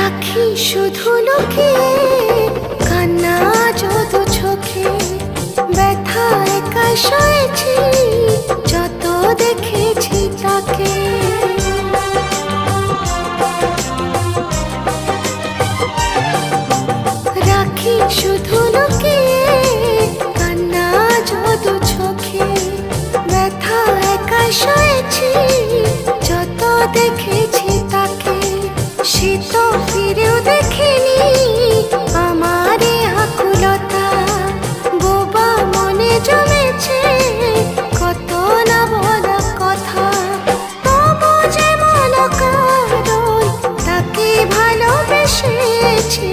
রাখি শুধু লুকিয়ে কান্না যত চোখে, ব্যথা একা সয়েছি যত দেখেছি তাকে। রাখি শুধু লুকিয়ে কান্না যত চোখে, ব্যথা একা সয়েছি যত দেখেছি তাকে। সে তো ফিরেও দেখেনি আমার এ আকুলতা, বোবা মনে জমেছে কত না বলা কথা। তবু যে মন কারণ তাকে ভালোবেসেছে,